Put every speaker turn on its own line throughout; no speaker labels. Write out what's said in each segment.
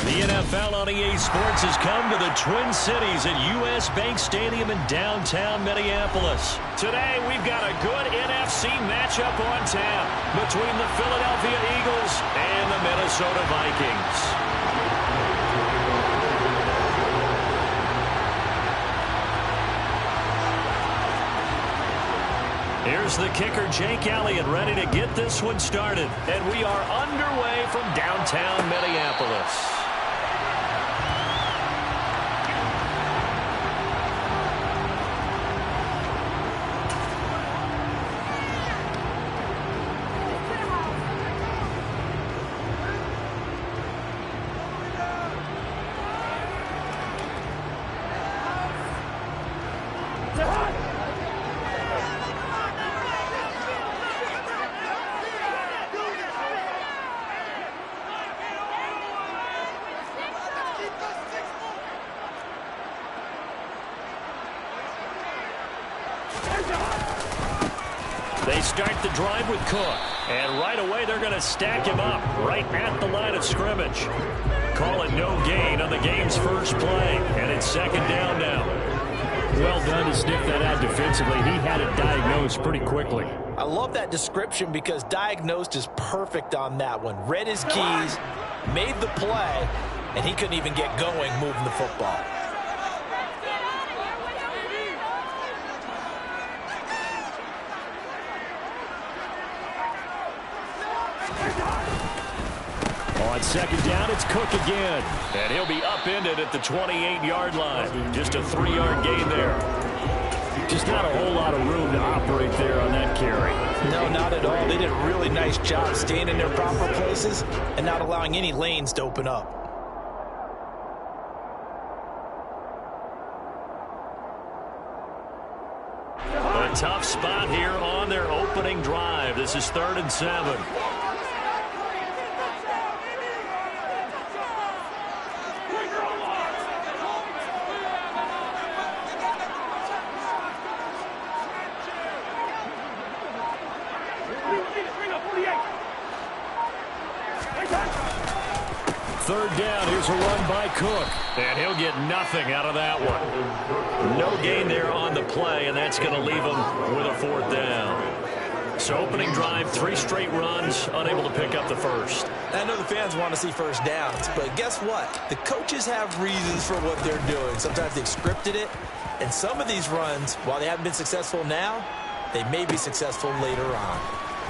The NFL on EA Sports has come to the Twin Cities at U.S. Bank Stadium in downtown Minneapolis. Today, we've got a good NFC matchup on tap between the Philadelphia Eagles and the Minnesota Vikings. Here's the kicker, Jake Elliott, ready to get this one started. And we are underway from downtown Minneapolis. They start the drive with Cook. And right away, they're going to stack him up right at the line of scrimmage. Call it no gain on the game's first play. And it's second down now. Well done to sniff that out defensively. He had it diagnosed pretty quickly.
I love that description because diagnosed is perfect on that one. Read his keys, made the play, and he couldn't even get going moving the football.
On second down, it's Cook again. And he'll be upended at the 28-yard line. Just a 3-yard gain there. Just not a whole lot of room to operate there on that carry.
No, not at all. They did a really nice job staying in their proper places and not allowing any lanes to open up.
A tough spot here on their opening drive. This is 3rd and 7. Third down, here's a run by Cook. And he'll get nothing out of that one. No gain there on the play, and that's going to leave him with a 4th down. So opening drive, 3 straight runs, unable to pick up the first.
I know the fans want to see first downs, but guess what? The coaches have reasons for what they're doing. Sometimes they've scripted it, and some of these runs, while they haven't been successful now, they may be successful later on.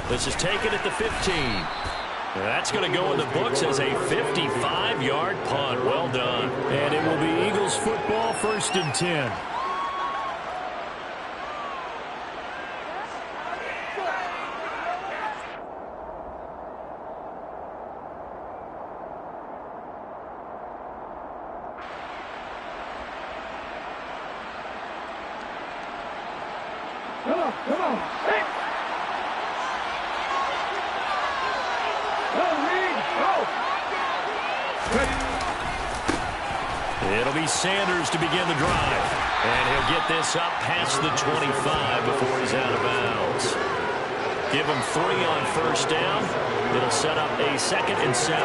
This is taken at the 15. That's going to go in the books as a 55-yard punt. Well done. And it will be Eagles football, 1st and 10.
Come on. Hey.
It'll be Sanders to begin the drive. And he'll get this up past the 25 before he's out of bounds. Give him 3 on 1st down. It'll set up a 2nd and 7.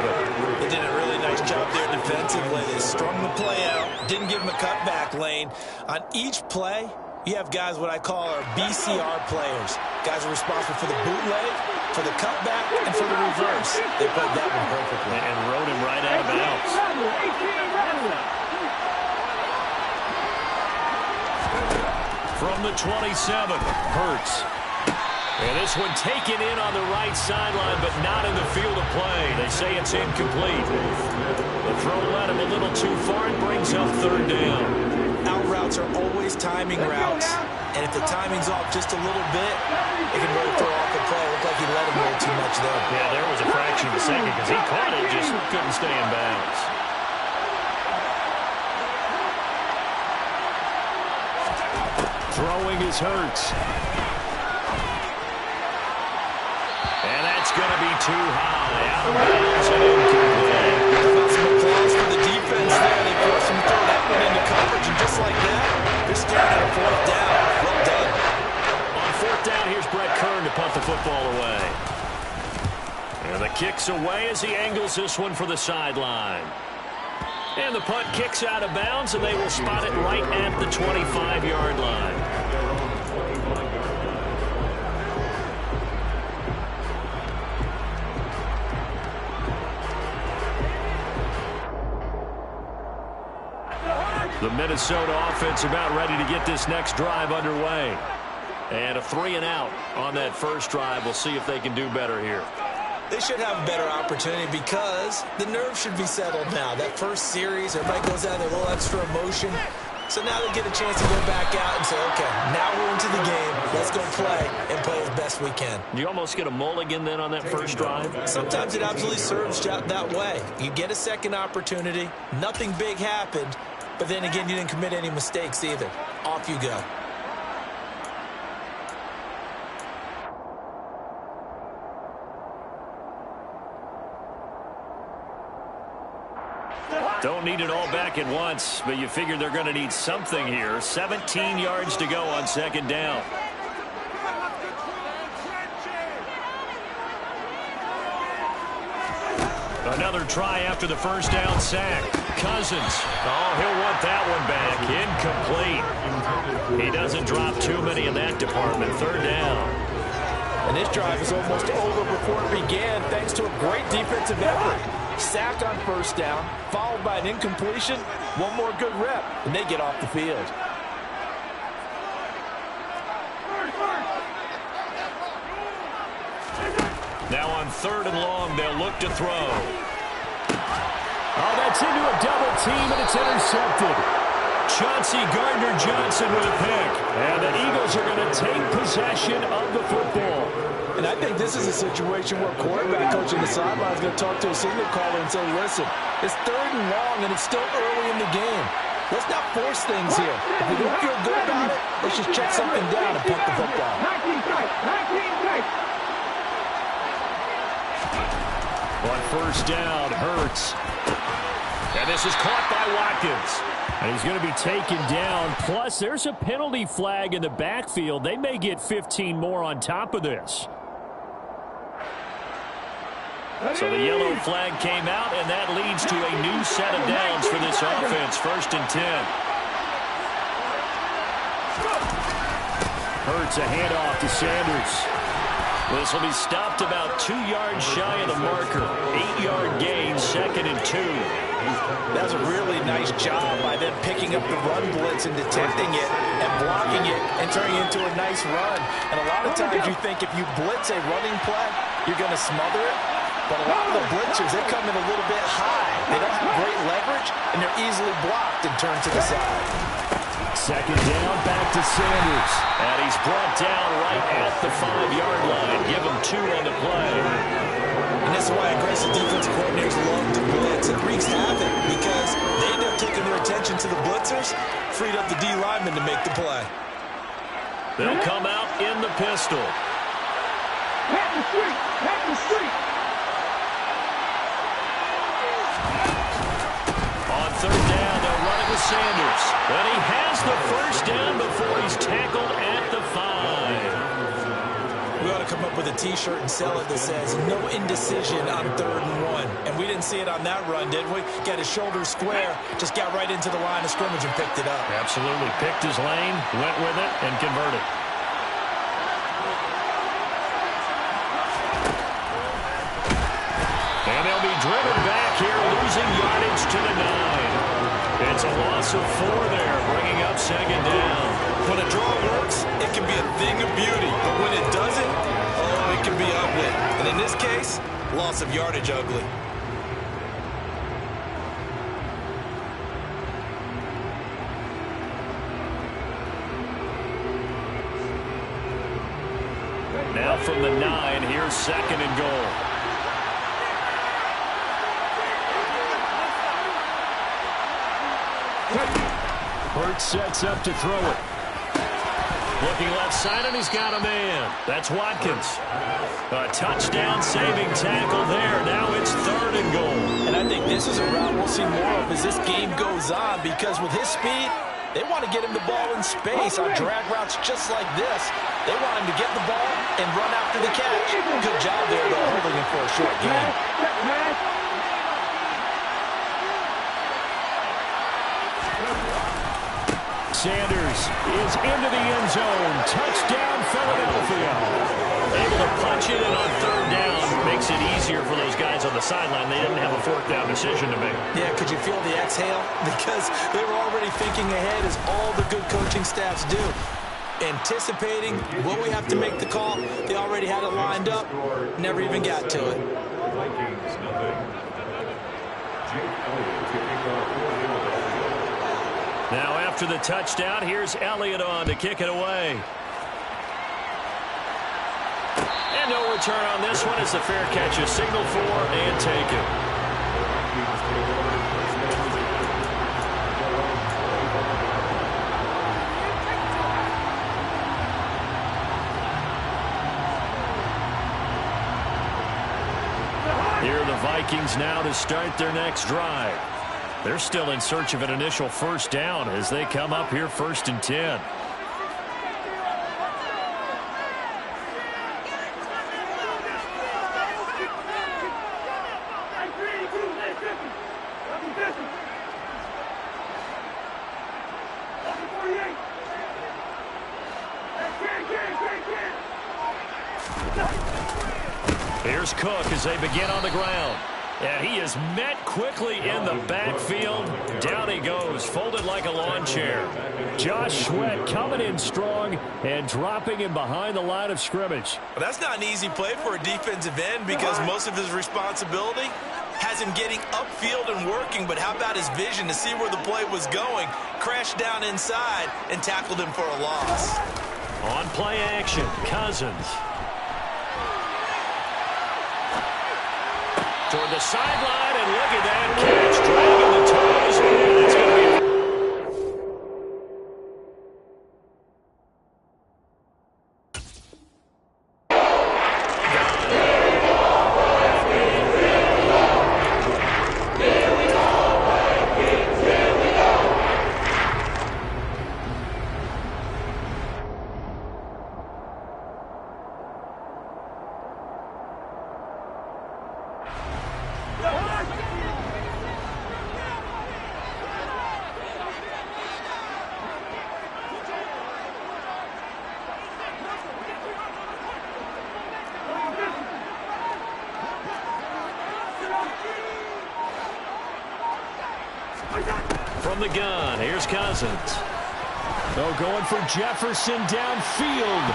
They did a really nice job there defensively. They strung the play out, didn't give him a cutback lane. On each play, you have guys what I call our BCR players. Guys are responsible for the bootleg, for the cutback, and for the reverse. They played that one perfectly.
And rode him right out of bounds. From the 27, Hurts. And this one taken in on the right sideline, but not in the field of play. They say it's incomplete. The throw led him a little too far and brings up 3rd down.
Out routes are always timing routes, and if the timing's off just a little bit, it can really throw off the play. It looked like he let him roll too much there.
Yeah, there was a fraction of a second because he caught it, just couldn't stay in bounds. Throwing is Hurts. And that's going to be too high. Out of bounds and incomplete.
Some applause for the defense there. They forced him to throw that one into coverage, and just like that, they're staring at a 4th down. Well done.
On 4th down, here's Brett Kern to punt the football away. And the kick's away as he angles this one for the sideline. And the punt kicks out of bounds, and they will spot it right at the 25-yard line. The Minnesota offense about ready to get this next drive underway. And a 3-and-out on that first drive. We'll see if they can do better here.
They should have a better opportunity because the nerves should be settled now. That first series, everybody goes out there, a little extra emotion. So now they get a chance to go back out and say, okay, now we're into the game. Let's go play and play as best we can.
You almost get a mulligan then on that first drive?
Sometimes it absolutely serves that way. You get a second opportunity. Nothing big happened. But then again, you didn't commit any mistakes either. Off you go.
Don't need it all back at once, but you figure they're going to need something here. 17 yards to go on second down. Another try after the first down sack. Cousins. Oh, he'll want that one back. Incomplete. He doesn't drop too many in that department. Third down.
And this drive is almost over before it began thanks to a great defensive effort. Sack on first down, followed by an incompletion. One more good rep, and they get off the field.
Now on third and long, they'll look to throw.
Oh, that's into a double team, and it's intercepted.
Chauncey Gardner-Johnson with a pick. And the Eagles are going to take possession of the football.
And I think this is a situation where quarterback coach in the sideline is going to talk to a signal caller and say, listen, it's third and long, and it's still early in the game. Let's not force things here. If we don't feel good about it, let's just check something down and punt the football.
On first down, Hurts. And this is caught by Watkins. And he's going to be taken down. Plus, there's a penalty flag in the backfield. They may get 15 more on top of this. So the yellow flag came out, and that leads to a new set of downs for this offense. First and 10. Hurts a handoff to Sanders. This will be stopped about 2 yards shy of the marker. 8-yard gain, second and 2.
That was a really nice job by them picking up the run blitz and detecting it and blocking it and turning it into a nice run. And a lot of times you think if you blitz a running play, you're going to smother it. But a lot of the blitzers, they come in a little bit high. They don't have great leverage, and they're easily blocked and turned to the side.
Second down, back to Sanders. And he's brought down right at the 5-yard line. Give him 2 on the play.
And this is why aggressive defensive coordinators love to blitz. It wreaks havoc because they end up taking their attention to the blitzers, freed up the D lineman to make the play.
They'll come out in the pistol.
Pack the street! Pack the street!
On third down, they'll run it with Sanders. And he has the first down before he's tackled at the 5.
We ought to come up with a T-shirt and sell it that says, no indecision on third and 1. And we didn't see it on that run, did we? Got his shoulders square, just got right into the line of scrimmage and picked it up.
Absolutely. Picked his lane, went with it, and converted. And they'll be driven back here, losing yardage to the 9. It's a loss of 4 there, bringing up second down.
When a draw works, it can be a thing of beauty. But when it doesn't, oh, it can be ugly. And in this case, loss of yardage ugly.
Now from the 9, here's second and goal. Hurts sets up to throw it. Looking left side, and he's got a man. That's Watkins. A touchdown saving tackle there. Now it's third and goal.
And I think this is a route we'll see more of as this game goes on, because with his speed, they want to get him the ball in space on drag routes just like this. They want him to get the ball and run after the catch. Good job there, though, holding him for a short game.
Sanders is into the end zone. Touchdown, Philadelphia. Able to punch it in on third down. Makes it easier for those guys on the sideline. They didn't have a fourth down decision to make.
Yeah, could you feel the exhale? Because they were already thinking ahead, as all the good coaching staffs do. Anticipating what we have to make the call. They already had it lined up. Never even got to it.
Now after the touchdown, here's Elliott on to kick it away. And no return on this one as the fair catch is signaled for and taken. Here are the Vikings now to start their next drive. They're still in search of an initial first down as they come up here 1st and 10. Here's Cook as they begin on the ground. And he is met quickly in the backfield. Down he goes, folded like a lawn chair. Josh Sweat coming in strong and dropping him behind the line of scrimmage.
Well, that's not an easy play for a defensive end because most of his responsibility has him getting upfield and working. But how about his vision to see where the play was going? Crashed down inside and tackled him for a loss.
On play action, Cousins. Toward the sideline, and look at that catch, dragging the toes, and it's going to be... From the gun, here's Cousins. Oh, going for Jefferson downfield.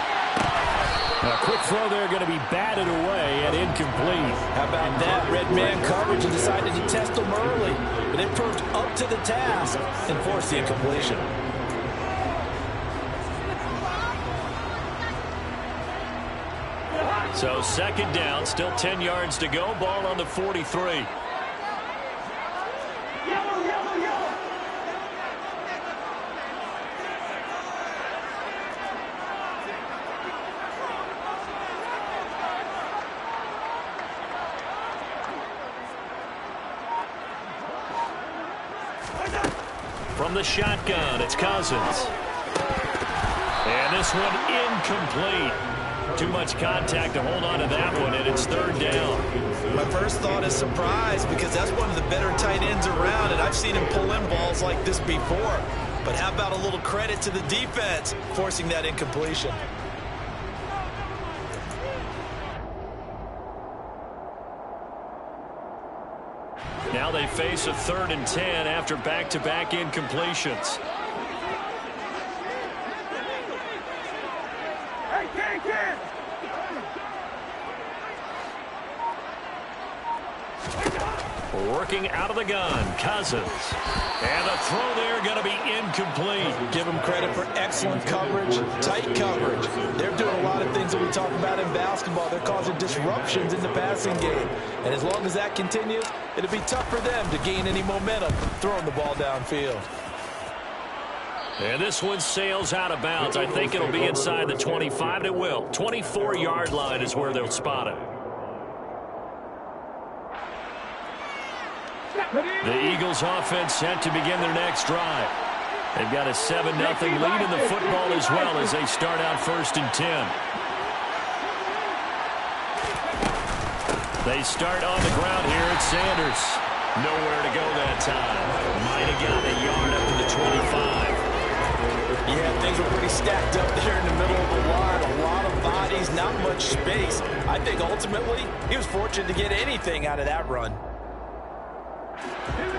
A quick throw there going to be batted away and incomplete.
How about that? Red man coverage and decided to test them early. But they proved up to the task and forced the incompletion.
So 2nd down, still 10 yards to go. Ball on the 43. From the shotgun, it's Cousins. And this one incomplete. Too much contact to hold on to that one, and it's 3rd down.
My first thought is surprise because that's one of the better tight ends around, and I've seen him pull in balls like this before. But how about a little credit to the defense forcing that incompletion?
Now they face a 3rd and 10 after back-to-back incompletions. Working out of the gun, Cousins. And the throw there going to be incomplete.
Give them credit for excellent coverage, tight coverage. They're doing a lot of things that we talk about in basketball. They're causing disruptions in the passing game. And as long as that continues, it'll be tough for them to gain any momentum throwing the ball downfield.
And this one sails out of bounds. I think it'll be inside the 25, and it will. 24-yard line is where they'll spot it. The Eagles offense set to begin their next drive. They've got a 7-0 lead in the football as well as they start out 1st and 10. They start on the ground here at Sanders. Nowhere to go that time. Might have got a yard up to the 25.
Yeah, things were pretty stacked up there in the middle of the line. A lot of bodies, not much space. I think ultimately he was fortunate to get anything out of that run.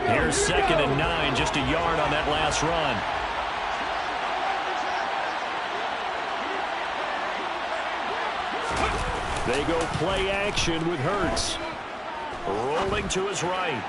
Here's 2nd and 9, just a yard on that last run. They go play action with Hurts. Rolling to his right.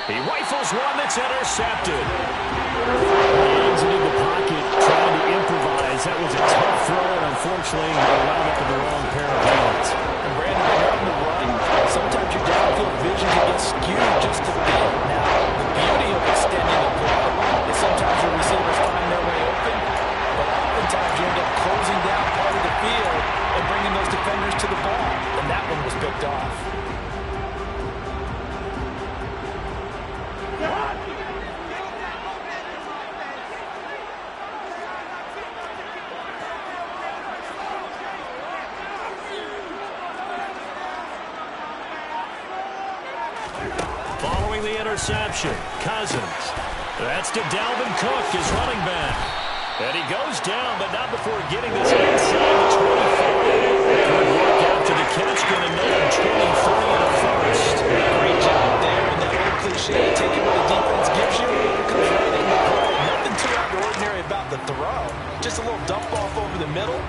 He rifles one that's intercepted. Hands it in the pocket, trying to improvise. That was a tough throw, and unfortunately, they wound up in the wrong pair of hands.
And Brandon, when you're on the run, sometimes your downfield vision can get skewed just a bit. Now, the beauty of extending the play is sometimes your receivers find their way open, but oftentimes you end up closing down part of the field and bringing those defenders to the ball, and that one was picked off.
Following the interception, Cousins. That's to Dalvin Cook, his running back. And he goes down, but not before getting this inside the 25. Good work after the catch, going to net him 23 in the first.
Great job there, and that old cliche, taking what the defense gives you, comes right in the play. Nothing too out of the ordinary about the throw. Just a little dump off over the middle.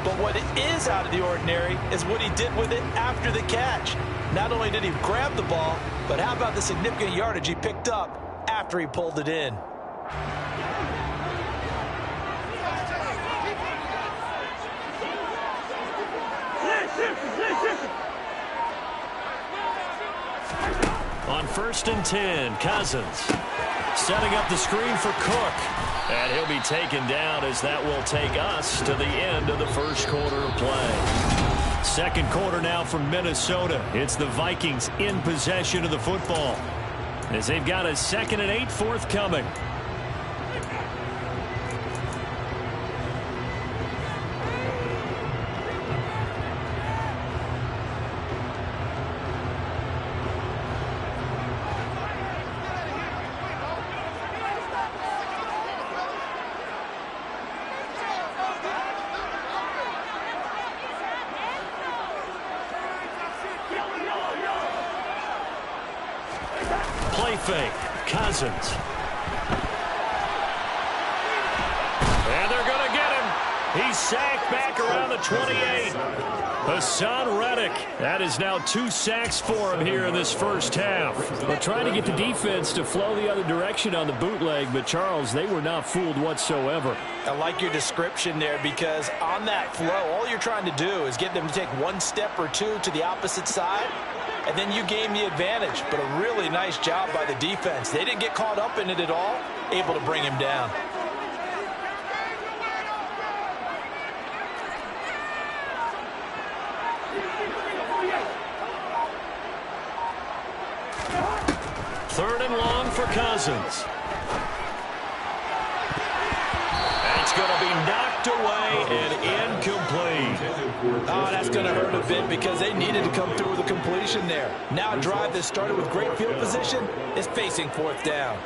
But what is out of the ordinary is what he did with it after the catch. Not only did he grab the ball, but how about the significant yardage he picked up after he pulled it in?
On 1st and 10, Cousins setting up the screen for Cook. And he'll be taken down as that will take us to the end of the first quarter of play. Second quarter now from Minnesota. It's the Vikings in possession of the football as they've got a 2nd and 8 forthcoming. Play fake. Cousins. And they're going to get him. He's sacked back around the 28. Hassan Reddick. That is now 2 sacks for him here in this first half. They're trying to get the defense to flow the other direction on the bootleg, but Charles, they were not fooled whatsoever.
I like your description there because on that flow, all you're trying to do is get them to take one step or two to the opposite side, and then you gain the advantage. But a really nice job by the defense. They didn't get caught up in it at all, able to bring him down.
Third and long for Cousins. That's going to be knocked away and incomplete.
Oh, that's going to hurt a bit because they needed to come through with a completion there. Now a drive that started with great field position is facing 4th down.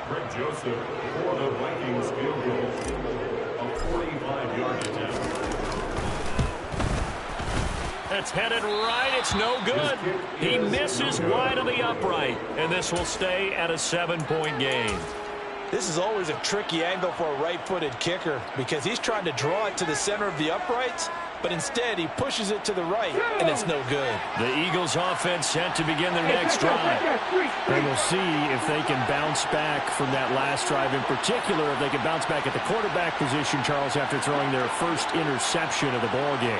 Greg Joseph for the Vikings field goal, a 45-yard attempt.
That's headed right. It's no good. He misses wide of the upright, and this will stay at a 7-point game.
This is always a tricky angle for a right-footed kicker because he's trying to draw it to the center of the uprights, but instead he pushes it to the right, and it's no good.
The Eagles offense set to begin their next drive. And we'll see if they can bounce back from that last drive. In particular, if they can bounce back at the quarterback position, Charles, after throwing their first interception of the ball game.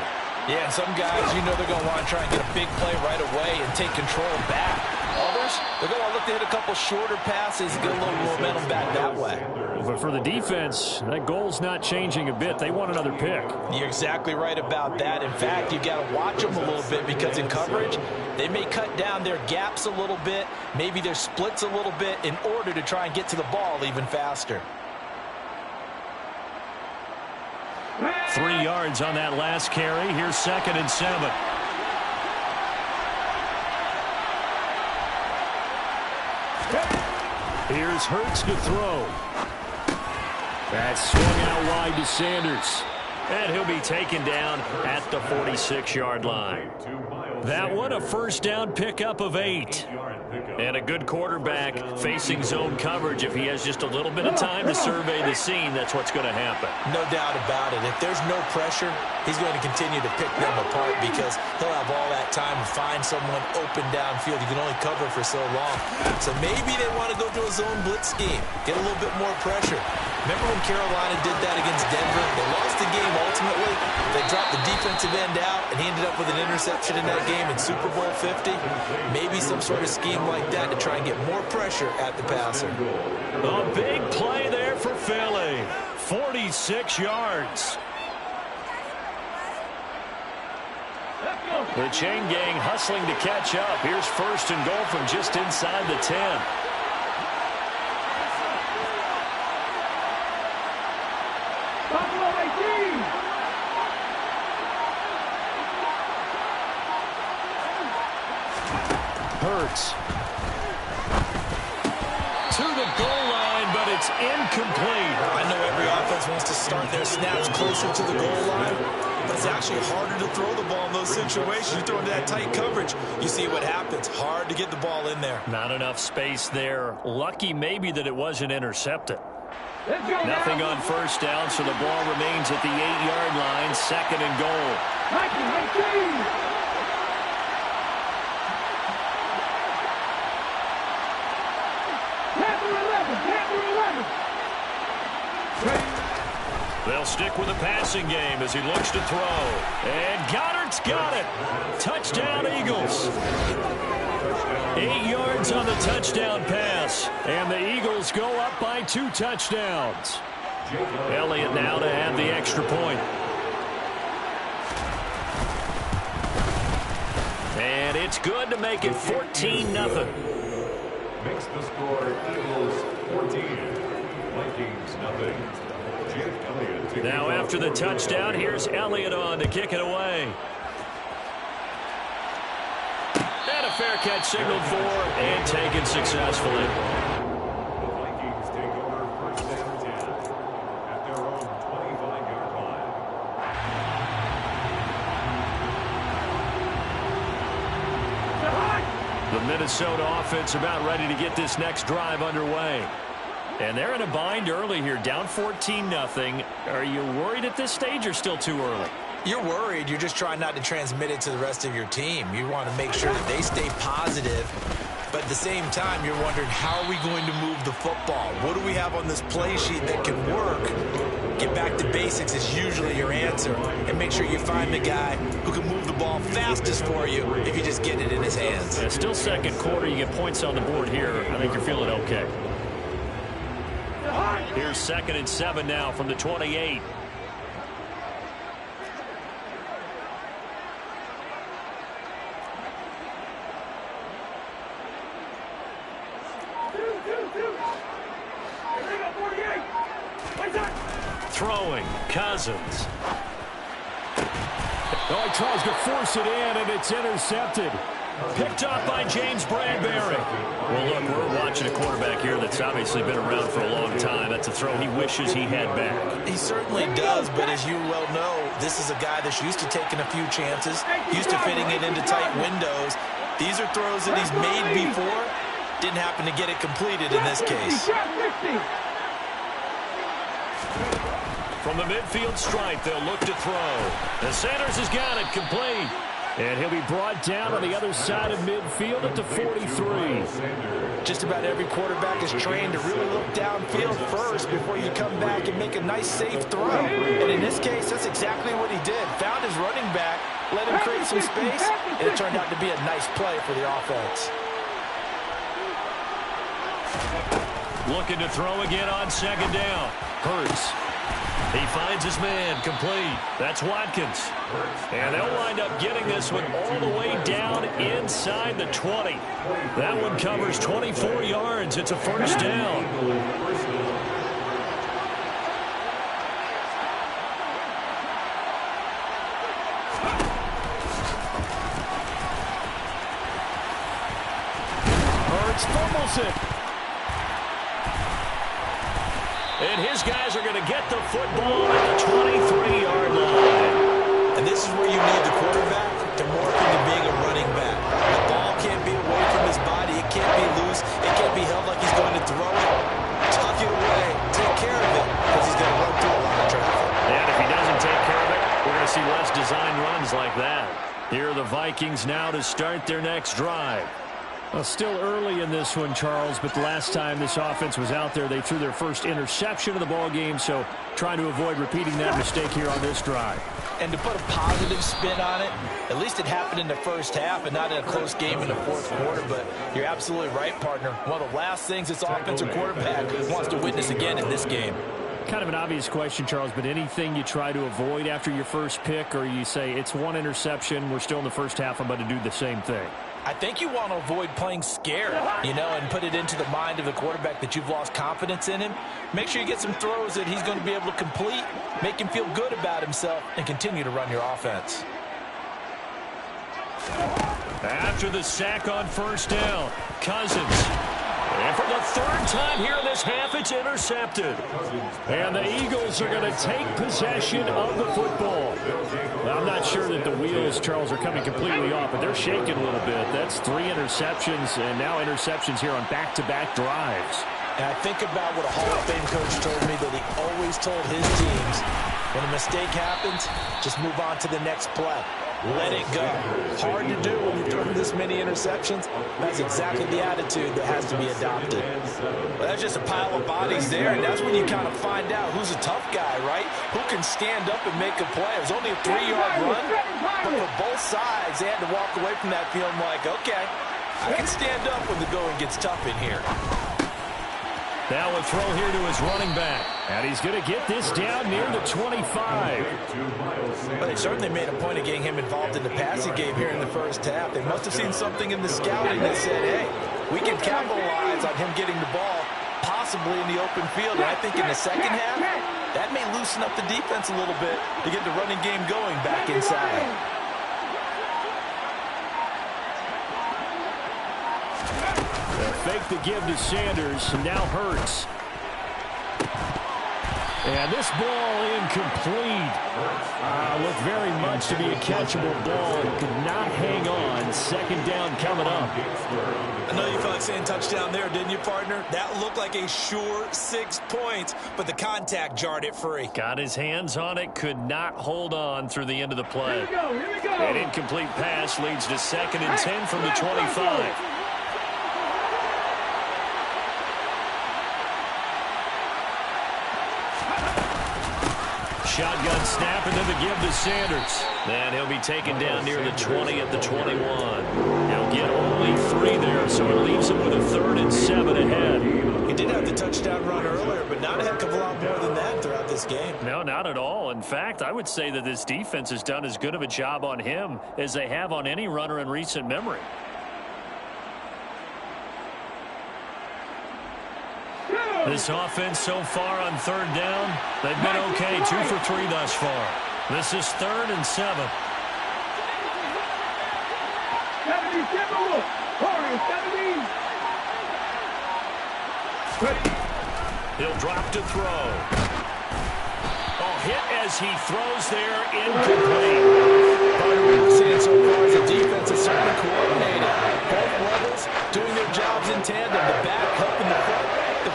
Yeah, and some guys, you know they're going to want to try and get a big play right away and take control back. Others, they're going to look to hit a couple shorter passes and get a little momentum back that way.
But for the defense, that goal's not changing a bit. They want another pick.
You're exactly right about that. In fact, you've got to watch them a little bit because in coverage, they may cut down their gaps a little bit, maybe their splits a little bit in order to try and get to the ball even faster.
3 yards on that last carry. Here's 2nd and 7. Here's Hurts to throw. That's swung out wide to Sanders. And he'll be taken down at the 46-yard line. That one, a first down pickup of 8. And a good quarterback facing zone coverage. If he has just a little bit of time to survey the scene, that's what's going to happen.
No doubt about it. If there's no pressure, he's going to continue to pick them apart because he'll have all that time to find someone open downfield. You can only cover for so long. So maybe they want to go to a zone blitz scheme, get a little bit more pressure. Remember when Carolina did that against Denver? They lost the game ultimately. They dropped the defensive end out, and he ended up with an interception in that game in Super Bowl 50. Maybe some sort of scheme like that to try and get more pressure at the passer.
A big play there for Philly. 46 yards. The chain gang hustling to catch up. Here's first and goal from just inside the 10. Hurts. To the goal line, but it's incomplete.
I know every offense wants to start their snaps closer to the goal line, but it's actually harder to throw the ball in those situations. You throw into that tight coverage, you see what happens. Hard to get the ball in there.
Not enough space there. Lucky maybe that it wasn't intercepted. Nothing on first down, so the ball remains at the 8-yard line, second and goal. They'll stick with the passing game as he looks to throw. And Goddard's got it. Touchdown, Eagles. 8 yards on the touchdown pass. And the Eagles go up by 2 touchdowns. Elliott now to add the extra point. And it's good to make it 14-0.
Makes the score Eagles 14, Vikings nothing.
Now after the touchdown, here's Elliott on to kick it away. And a fair catch signaled for and taken successfully.
The Vikings take over first and 10 at their own 25-yard line.
The Minnesota offense about ready to get this next drive underway. And they're in a bind early here, down 14-0. Are you worried at this stage or still too early?
You're worried. You're just trying not to transmit it to the rest of your team. You want to make sure that they stay positive. But at the same time, you're wondering, how are we going to move the football? What do we have on this play sheet that can work? Get back to basics is usually your answer. And make sure you find the guy who can move the ball fastest for you if you just get it in his hands.
Yeah, still second quarter. You get points on the board here. I think you're feeling okay. Here's 2nd and 7 now from the 28. Throwing, Cousins. Oh, he tries to force it in, and it's intercepted. Picked off by James Bradbury. Well, look, we're watching a quarterback here that's obviously been around for a long time. That's a throw he wishes he had back.
He certainly does, but as you well know, this is a guy that's used to taking a few chances, used to fitting it into tight windows. These are throws that he's made before. Didn't happen to get it completed in this case.
From the midfield stripe, they'll look to throw. And Sanders has got it complete. And he'll be brought down on the other side of midfield at the 43.
Just about every quarterback is trained to really look downfield first before you come back and make a nice, safe throw. And in this case, that's exactly what he did. Found his running back, let him create some space, and it turned out to be a nice play for the offense.
Looking to throw again on 2nd down. Hurts. He finds his man complete. That's Watkins. And they'll wind up getting this one all the way down inside the 20. That one covers 24 yards. It's a first down. Hurts fumbles it. And his guys are going to get the football at the 23-yard line.
And this is where you need the quarterback to morph into being a running back. The ball can't be away from his body. It can't be loose. It can't be held like he's going to throw it. Tuck it away. Take care of it because he's going to run through a lot of traffic.
And if he doesn't take care of it, we're going to see less design runs like that. Here are the Vikings now to start their next drive. Well, still early in this one, Charles, but the last time this offense was out there, they threw their first interception of the ball game, so trying to avoid repeating that mistake here on this drive.
And to put a positive spin on it, at least it happened in the first half and not in a close game in the fourth quarter, but you're absolutely right, partner. One of the last things this offensive quarterback wants to witness again in this game.
Kind of an obvious question, Charles, but anything you try to avoid after your first pick, or you say it's one interception, we're still in the first half, I'm about to do the same thing?
I think you want to avoid playing scared, and put it into the mind of the quarterback that you've lost confidence in him. Make sure you get some throws that he's going to be able to complete, make him feel good about himself, and continue to run your offense.
After the sack on first down, Cousins. And for the third time here in this half, it's intercepted. And the Eagles are going to take possession of the football. Well, I'm not sure that the wheels, Charles, are coming completely off, but they're shaking a little bit. That's 3 interceptions, and now interceptions here on back-to-back drives.
And I think about what a Hall of Fame coach told me that he always told his teams, when a mistake happens, just move on to the next play. Let it go. Hard to do when you're throwing this many interceptions. That's exactly the attitude that has to be adopted. Well, that's just a pile of bodies there, and that's when you kind of find out who's a tough guy, right? Who can stand up and make a play. It was only a 3-yard run, but for both sides, they had to walk away from that feeling like, okay, I can stand up when the going gets tough in here.
Now a throw here to his running back. And he's going to get this down near the 25.
Well, they certainly made a point of getting him involved in the passing game here in the first half. They must have seen something in the scouting that said, hey, we can capitalize on him getting the ball possibly in the open field. And I think in the second half, that may loosen up the defense a little bit to get the running game going back inside.
Fake the give to Sanders, and now Hurts. And this ball incomplete. Looked very much to be a catchable ball. Could not hang on. Second down coming up.
I know you felt like saying touchdown there, didn't you, partner? That looked like a sure 6 points, but the contact jarred it free.
Got his hands on it, could not hold on through the end of the play.
Here we go.
An incomplete pass leads to 2nd and 10 from the 25. Shotgun snap, and then the give to Sanders. And he'll be taken down near the 20 at the 21. He'll get only 3 there, so it leaves him with a 3rd and 7 ahead.
He did have the touchdown run earlier, but not a heck of a lot more than that throughout this game.
No, not at all. In fact, I would say that this defense has done as good of a job on him as they have on any runner in recent memory. This offense so far on 3rd down, they've been okay. 2 for 3 thus far. This is 3rd and 7.
70.
He'll drop to throw. Oh, hit as he throws there, incomplete.
Part of what we're seeing so far is the defense is certainly coordinated. Both levels doing their jobs in tandem. The back helping the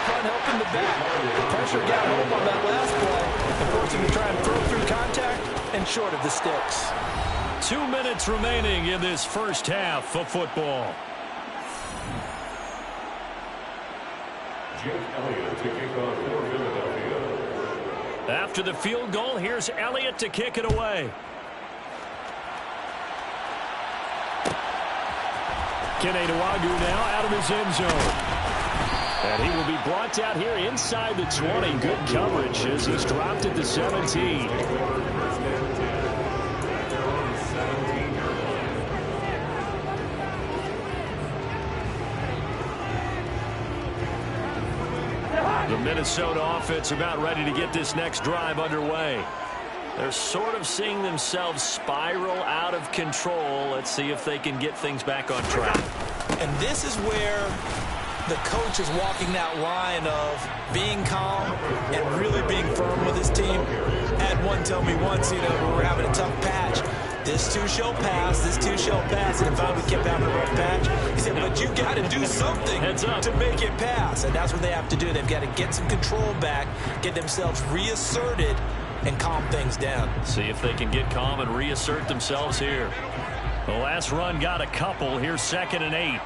front helping the back. The pressure got home on that last play and forced him to try and throw through contact and short of the sticks.
2 minutes remaining in this first half of football. After the field goal, here's Elliott to kick it away. Kene Nwangwu now out of his end zone. And he will be brought out here inside the 20. Good coverage as he's dropped at the 17. The Minnesota offense about ready to get this next drive underway. They're sort of seeing themselves spiral out of control. Let's see if they can get things back on track.
And this is where The coach is walking that line of being calm and really being firm with his team. I had one tell me once, when we're having a tough patch, this too shall pass, this too shall pass. And if we kept having a rough patch, he said, but you got to do something to make it pass. And that's what they have to do. They've got to get some control back, get themselves reasserted, and calm things down.
See if they can get calm and reassert themselves here. The last run got a couple. Here's 2nd and 8.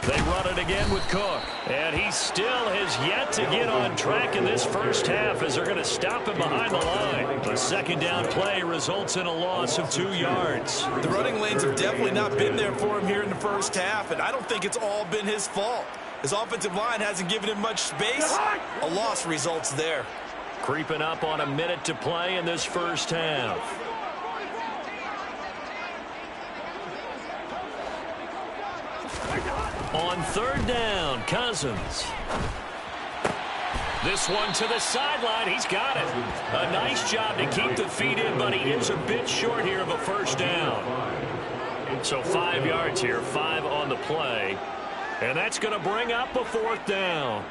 They run it again with Cook. And he still has yet to get on track in this first half as they're going to stop him behind the line. A 2nd down play results in a loss of 2 yards.
The running lanes have definitely not been there for him here in the first half, and I don't think it's all been his fault. His offensive line hasn't given him much space. A loss results there.
Creeping up on a minute to play in this first half. On 3rd down, Cousins. This one to the sideline. He's got it. A nice job to keep the feet in, but he is a bit short here of a 1st down. So 5 yards here, 5 on the play. And that's going to bring up a 4th down.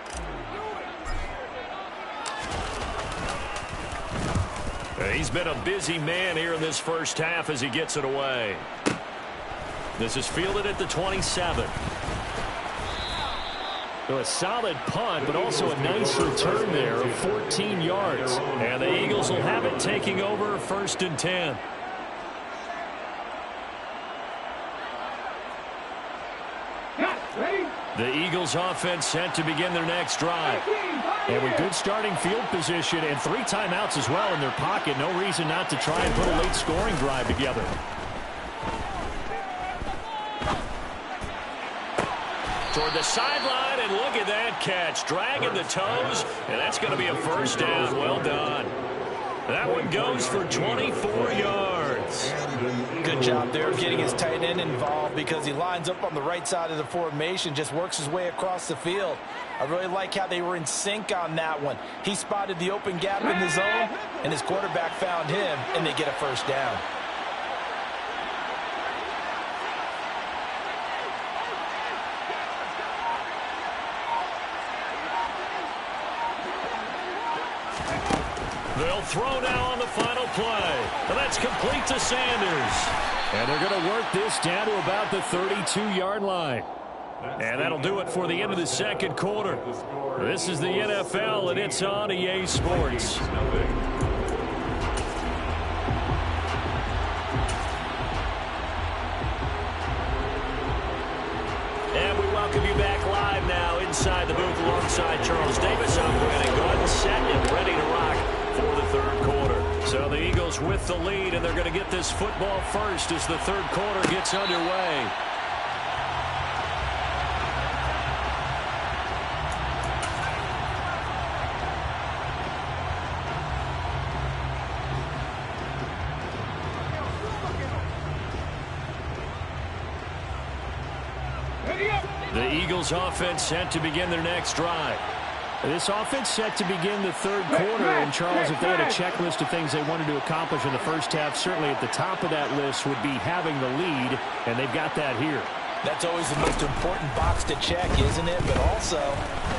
He's been a busy man here in this first half as he gets it away. This is fielded at the 27. So a solid punt, but also a nice return there of 14 yards. And the Eagles will have it, taking over 1st and 10. The Eagles offense set to begin their next drive. And with good starting field position and 3 timeouts as well in their pocket, no reason not to try and put a late scoring drive together. Toward the sideline, and look at that catch. Dragging the toes, and that's going to be a 1st down. Well done. That one goes for 24 yards.
Good job there getting his tight end involved because he lines up on the right side of the formation, just works his way across the field. I really like how they were in sync on that one. He spotted the open gap in the zone, and his quarterback found him, and they get a 1st down.
They'll throw now on the final play. And that's complete to Sanders. And they're going to work this down to about the 32-yard line. And that'll do it for the end of the 2nd quarter. This is the NFL, and it's on EA Sports. And we welcome you back live now inside the booth alongside Charles Davis. I'm going to go ahead and set and ready to rock for the 3rd quarter. So the Eagles with the lead, and they're going to get this football first as the 3rd quarter gets underway. The Eagles offense set to begin their next drive. This offense set to begin the 3rd quarter, and Charles, if they had a checklist of things they wanted to accomplish in the first half, certainly at the top of that list would be having the lead, and they've got that here.
That's always the most important box to check, isn't it? But also,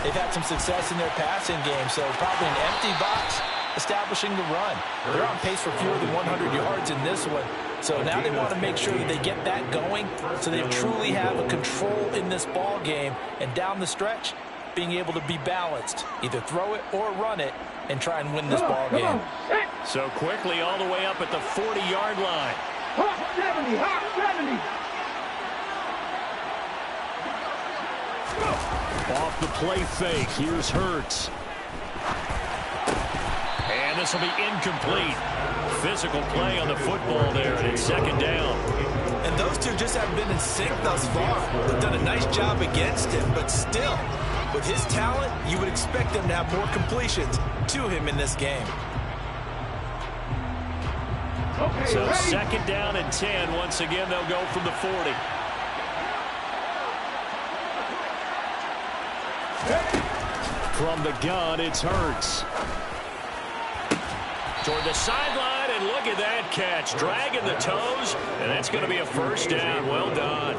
they've had some success in their passing game, so probably an empty box establishing the run. They're on pace for fewer than 100 yards in this one, so now they want to make sure that they get that going so they truly have a control in this ball game, and down the stretch, being able to be balanced, either throw it or run it, and try and win this ball game.
So quickly all the way up at the 40-yard line.
Hot 70, hot 70.
Off the play fake, here's Hurts. And this will be incomplete. Physical play on the football there, and it's 2nd down.
And those two just haven't been in sync thus far. They've done a nice job against him, but still, with his talent, you would expect them to have more completions to him in this game.
So 2nd down and 10. Once again, they'll go from the 40. From the gun, it's Hurts. Toward the sideline, and look at that catch. Dragging the toes, and that's going to be a first down. Well done.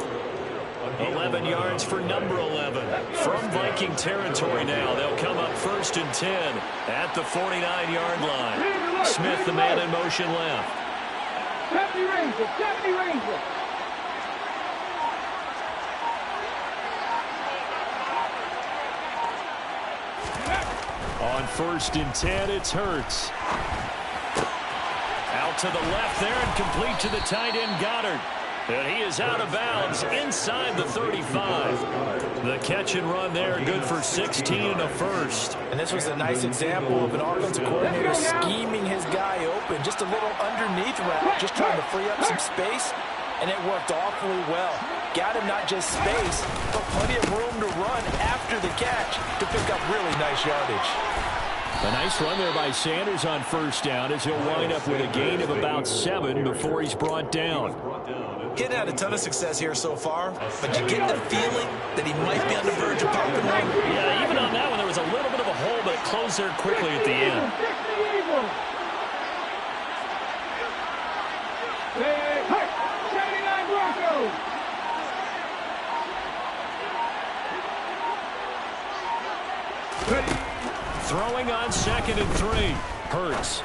11 yards for number 11. From Viking territory now, they'll come up 1st and 10 at the 49-yard line. Smith, the man in motion left.
Deputy Ranger, Deputy Ranger.
On 1st and 10, it's Hurts. Out to the left there and complete to the tight end Goddard. And he is out of bounds inside the 35. The catch and run there, good for 16 and a first.
And this was a nice example of an offensive coordinator scheming his guy open. Just a little underneath route, just trying to free up some space. And it worked awfully well. Got him not just space, but plenty of room to run after the catch to pick up really nice yardage.
A nice run there by Sanders on 1st down as he'll wind up with a gain of about 7 before he's brought down.
Getting had a ton of success here so far, but you get the feeling that he might be on the verge of popping one.
Yeah, even on that one, there was a little bit of a hole, but it closed there quickly at the end. Throwing on 2nd and 3. Hurts.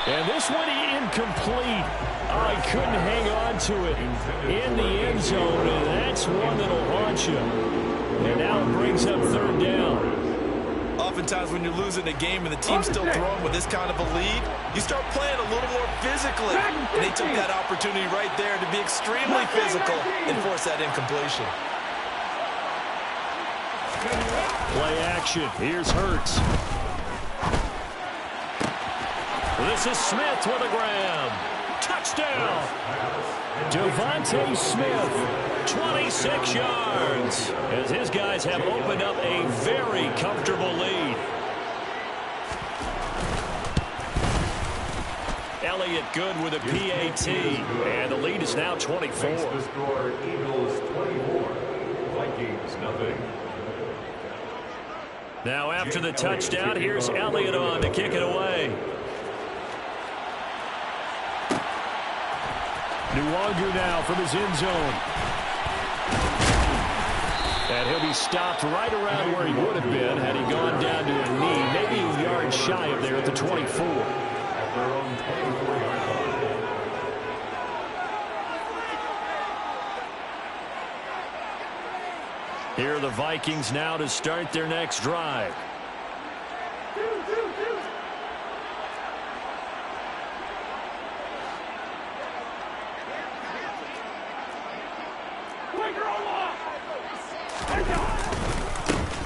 And this one incomplete. Oh, he couldn't hang on to it in the end zone, and that's one that'll haunt you. And now it brings up 3rd down.
Oftentimes when you're losing a game and the team's still throwing with this kind of a lead, you start playing a little more physically. And they took that opportunity right there to be extremely physical and force that incompletion.
Play action. Here's Hurts. This is Smith with a grab. Touchdown. Devontae Smith, 26 yards, as his guys have opened up a very comfortable lead. Elliott good with a PAT, and the lead is now 24.
The score, Eagles 24, Vikings nothing.
Now after the touchdown, here's Elliott on to kick it away. Nuwagu now from his end zone. And he'll be stopped right around where he would have been had he gone down to a knee, maybe a yard shy of there at the 24.
At their own 24-yard line.
Here are the Vikings now to start their next drive.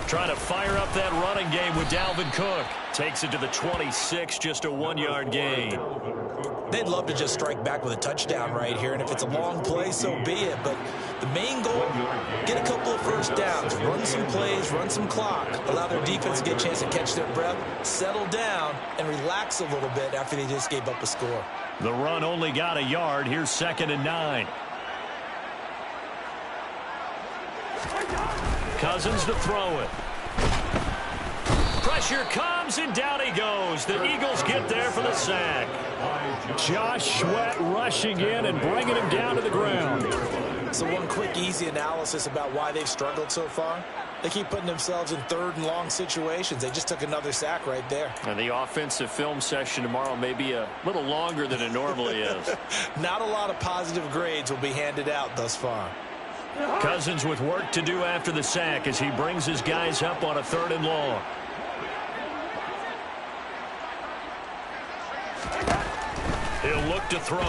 Trying to fire up that running game with Dalvin Cook. Takes it to the 26, just a 1-yard gain.
They'd love to just strike back with a touchdown right here, and if it's a long play, so be it. But the main goal, get a couple of first downs, run some plays, run some clock, allow their defense to get a chance to catch their breath, settle down, and relax a little bit after they just gave up a score.
The run only got a yard. Here's 2nd and 9. Cousins to throw it. Pressure comes, and down he goes. The Eagles get there for the sack. Josh Sweat rushing in and bringing him down to the ground.
So one quick, easy analysis about why they've struggled so far. They keep putting themselves in 3rd and long situations. They just took another sack right there.
And the offensive film session tomorrow may be a little longer than it normally is.
Not a lot of positive grades will be handed out thus far.
Cousins with work to do after the sack as he brings his guys up on a 3rd and long. He'll look to throw.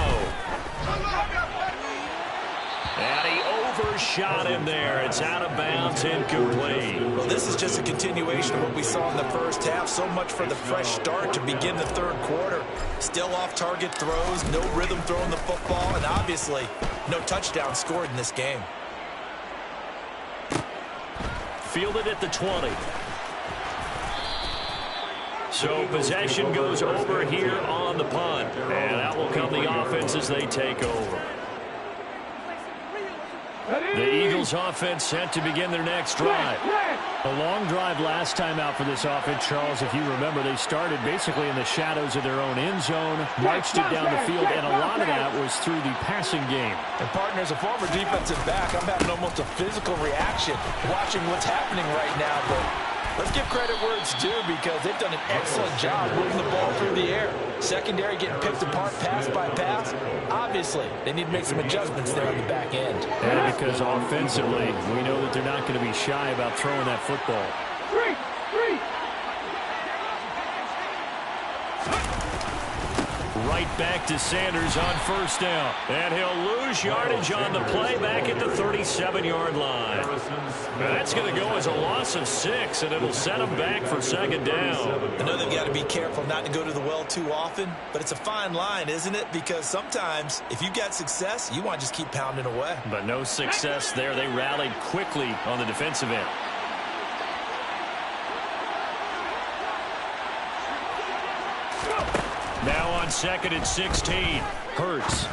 And he overshot him there. It's out of bounds, incomplete.
Well, this is just a continuation of what we saw in the first half. So much for the fresh start to begin the 3rd quarter. Still off-target throws, no rhythm throwing the football, and obviously no touchdown scored in this game.
Fielded at the 20. So possession goes over here on the punt. And out will come the offense as they take over. The Eagles offense set to begin their next drive. A long drive last time out for this offense, Charles. If you remember, they started basically in the shadows of their own end zone, marched it down the field, and a lot of that was through the passing game.
And, partner, as a former defensive back, I'm having almost a physical reaction watching what's happening right now. But let's give credit where it's due because they've done an excellent job moving the ball through the air. Secondary getting picked apart pass by pass. Obviously, they need to make some adjustments there on the back end.
And because offensively, we know that they're not going to be shy about throwing that football.
Three.
Right back to Sanders on first down. And he'll lose yardage on the play back at the 37-yard line. That's going to go as a loss of 6, and it'll set them back for second down.
I know they've got to be careful not to go to the well too often, but it's a fine line, isn't it? Because sometimes if you've got success, you want to just keep pounding away.
But no success there. They rallied quickly on the defensive end. Now on 2nd and 16. Hurts.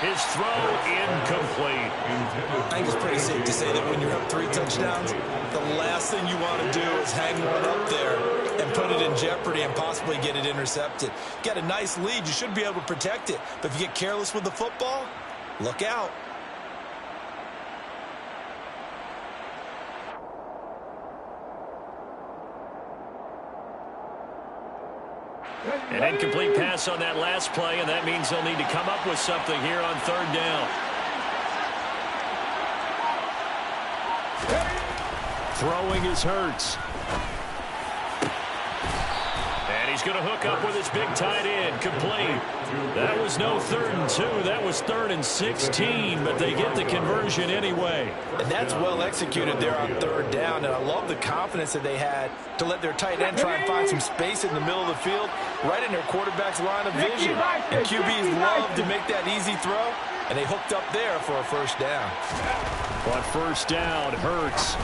His throw incomplete.
I think it's pretty safe to say that when you're up 3 touchdowns, the last thing you want to do is hang one up there and put it in jeopardy and possibly get it intercepted. Get a nice lead, you should be able to protect it. But if you get careless with the football, look out.
An incomplete pass on that last play, and that means they'll need to come up with something here on 3rd down. Throwing is Hurts. And he's going to hook up with his big tight end. Complete. That was no 3rd and 2. That was 3rd and 16, but they get the conversion anyway.
And that's well executed there on 3rd down. And I love the confidence that they had to let their tight end try and find some space in the middle of the field, right in their quarterback's line of vision. And QBs love to make that easy throw, and they hooked up there for a first down.
On first down, Hurts.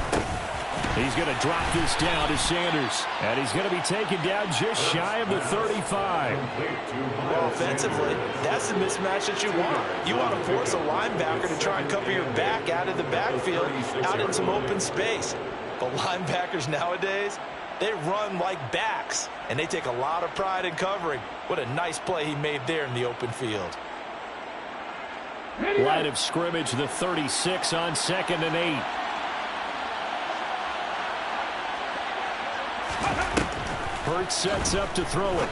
He's going to drop this down to Sanders. And he's going to be taken down just shy of the 35.
Well, offensively, that's the mismatch that you want. You want to force a linebacker to try and cover your back out of the backfield, out in some open space. But linebackers nowadays, they run like backs, and they take a lot of pride in covering. What a nice play he made there in the open field.
Line of scrimmage, the 36 on 2nd and 8. Hurts sets up to throw it.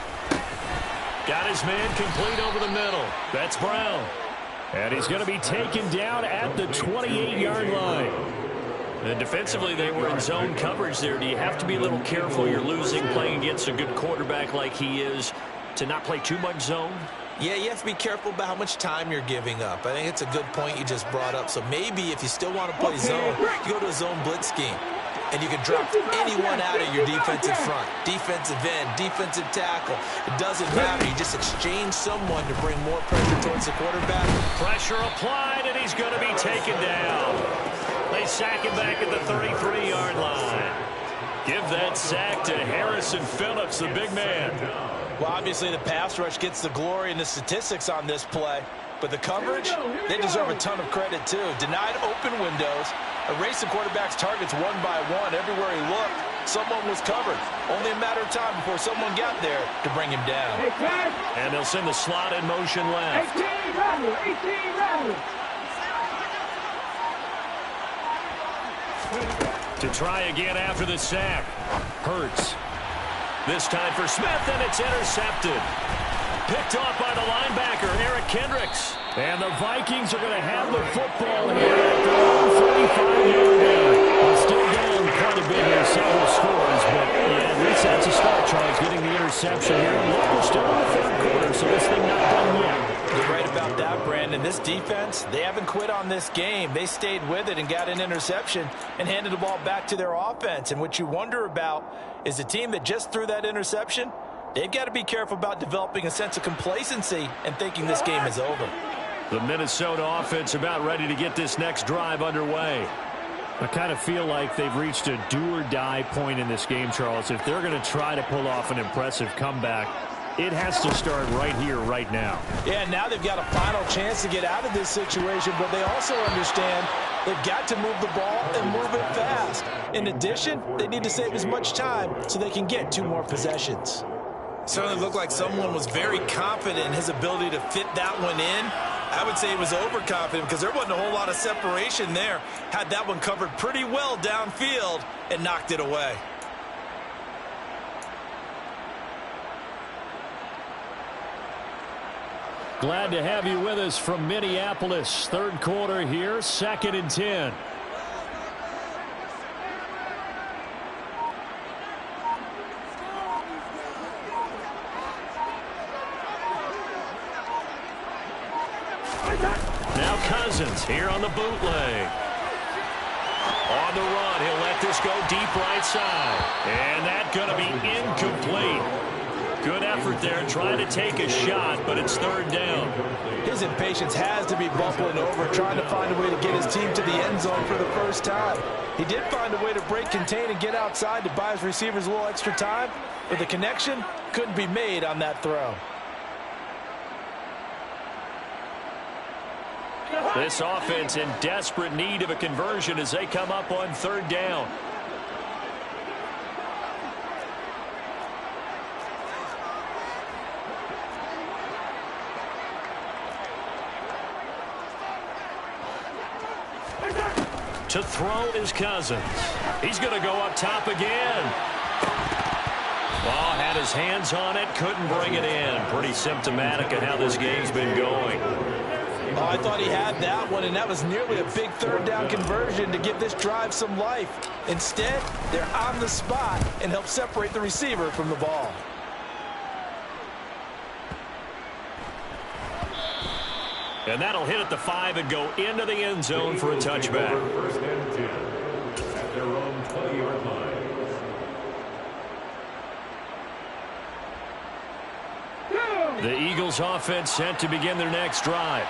Got his man complete over the middle. That's Brown. And he's going to be taken down at the 28-yard line. And defensively, they were in zone coverage there. Do you have to be a little careful? You're losing playing against a good quarterback like he is to not play too much zone?
Yeah, you have to be careful about how much time you're giving up. I think it's a good point you just brought up. So maybe if you still want to play zone, you go to a zone blitz scheme. And you can drop anyone out of your defensive front. Defensive end, defensive tackle. It doesn't matter. You just exchange someone to bring more pressure towards the quarterback.
Pressure applied, and he's going to be taken down. They sack him back at the 33-yard line. Give that sack to Harrison Phillips, the big man.
Well, obviously the pass rush gets the glory and the statistics on this play. But the coverage, they deserve a ton of credit, too. Denied open windows, erased the quarterback's targets one by one. Everywhere he looked, someone was covered. Only a matter of time before someone got there to bring him down.
And they'll send the slot in motion left.
18 rattle.
To try again after the sack. Hurts. This time for Smith, and it's intercepted. Picked off by the linebacker, Eric Kendricks. And the Vikings are going to have the football here at their own 35-yard line. They're still down quite a bit here, several scores, but yeah, at least that's a start, Charles, getting the interception here. Look, we're still in the 3rd quarter, so this thing not done yet.
You're right about that, Brandon. This defense, they haven't quit on this game. They stayed with it and got an interception and handed the ball back to their offense. And what you wonder about is the team that just threw that interception, they've got to be careful about developing a sense of complacency and thinking this game is over.
The Minnesota offense about ready to get this next drive underway. I kind of feel like they've reached a do-or-die point in this game, Charles. If they're going to try to pull off an impressive comeback, it has to start right here, right now.
Yeah, now they've got a final chance to get out of this situation, but they also understand They've got to move the ball and move it fast. In addition, they need to save as much time so they can get 2 more possessions.
Certainly looked like someone was very confident in his ability to fit that one in. I would say he was overconfident because there wasn't a whole lot of separation there. Had that one covered pretty well downfield and knocked it away.
Glad to have you with us from Minneapolis. Third quarter here, 2nd and 10. Now Cousins here on the bootleg. On the run, he'll let this go deep right side. And that's going to be incomplete. Good effort there, trying to take a shot, but it's 3rd down.
His impatience has to be bubbling over, trying to find a way to get his team to the end zone for the first time. He did find a way to break contain and get outside to buy his receivers a little extra time, but the connection couldn't be made on that throw.
This offense in desperate need of a conversion as they come up on 3rd down. To throw is Cousins. He's going to go up top again. Oh, had his hands on it, couldn't bring it in. Pretty symptomatic of how this game's been going.
Oh, I thought he had that one, and that was nearly a big 3rd down conversion to give this drive some life. Instead, they're on the spot and help separate the receiver from the ball.
And that'll hit at the 5 and go into the end zone for a touchback.
1st and 10 at their own 20-yard line.
The Eagles offense set to begin their next drive.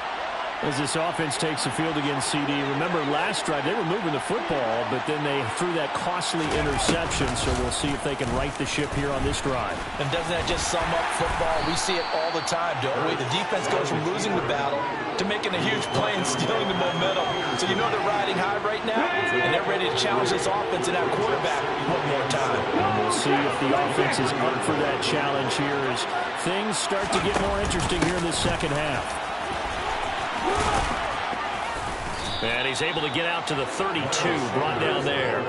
As this offense takes the field against CD, remember last drive they were moving the football, but then they threw that costly interception, so we'll see if they can right the ship here on this drive.
And doesn't that just sum up football? We see it all the time, don't we? The defense goes from losing the battle to making a huge play and stealing the momentum. So you know they're riding high right now, and they're ready to challenge this offense and that quarterback one more time.
And we'll see if the offense is up for that challenge here as things start to get more interesting here in the second half.
And he's able to get out to the 32, brought down there.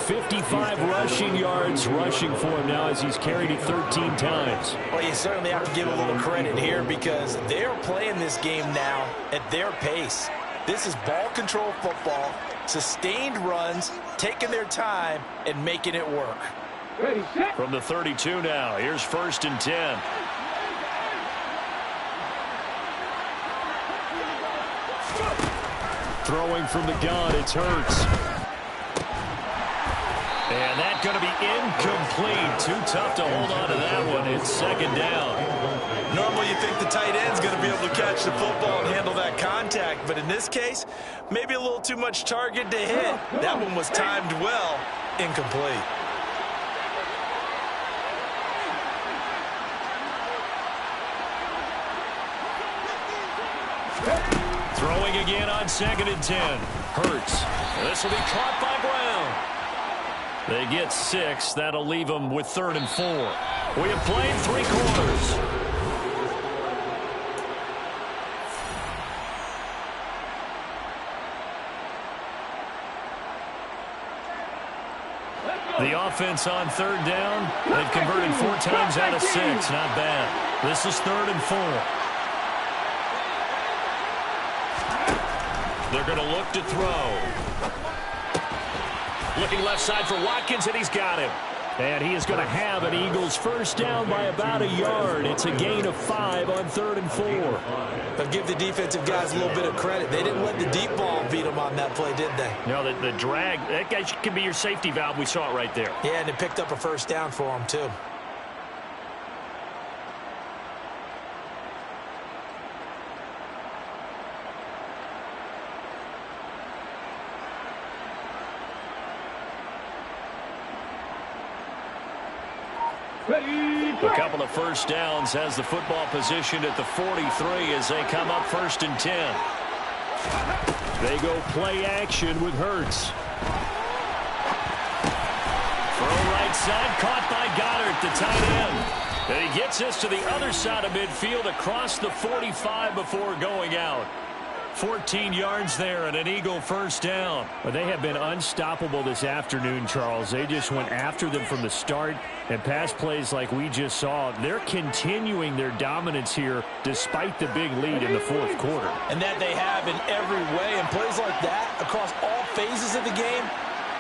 55 rushing yards rushing for him now as he's carried it 13 times.
Well, you certainly have to give a little credit here because they're playing this game now at their pace. This is ball control football, sustained runs, taking their time, and making it work.
From the 32 now, here's 1st and 10. Throwing from the gun, it's Hurts. And that's going to be incomplete. Too tough to hold on to that one. It's 2nd down.
Normally you think the tight end's going to be able to catch the football and handle that contact, but in this case, maybe a little too much target to hit. That one was timed well, incomplete.
Throwing again on 2nd and 10. Hurts. This will be caught by Brown. They get 6. That'll leave them with 3rd and 4. We have played 3 quarters. The offense on 3rd down. They've converted 4 times out of 6. Not bad. This is 3rd and 4. They're going to look to throw. Looking left side for Watkins, and he's got him. And he is going to have an Eagles first down by about a yard. It's a gain of 5 on 3rd and 4.
But give the defensive guys a little bit of credit. They didn't let the deep ball beat them on that play, did they?
No, the drag, that guy can be your safety valve. We saw it right there.
Yeah, and it picked up a first down for them, too.
A couple of first downs has the football positioned at the 43 as they come up 1st and 10.
They go play action with Hurts. Throw right side, caught by Goddard, the tight end. And he gets us to the other side of midfield across the 45 before going out. 14 yards there and an Eagle first down. Well, they have been unstoppable this afternoon, Charles. They just went after them from the start, and pass plays like we just saw. They're continuing their dominance here despite the big lead in the fourth quarter.
And that they have in every way. And plays like that across all phases of the game,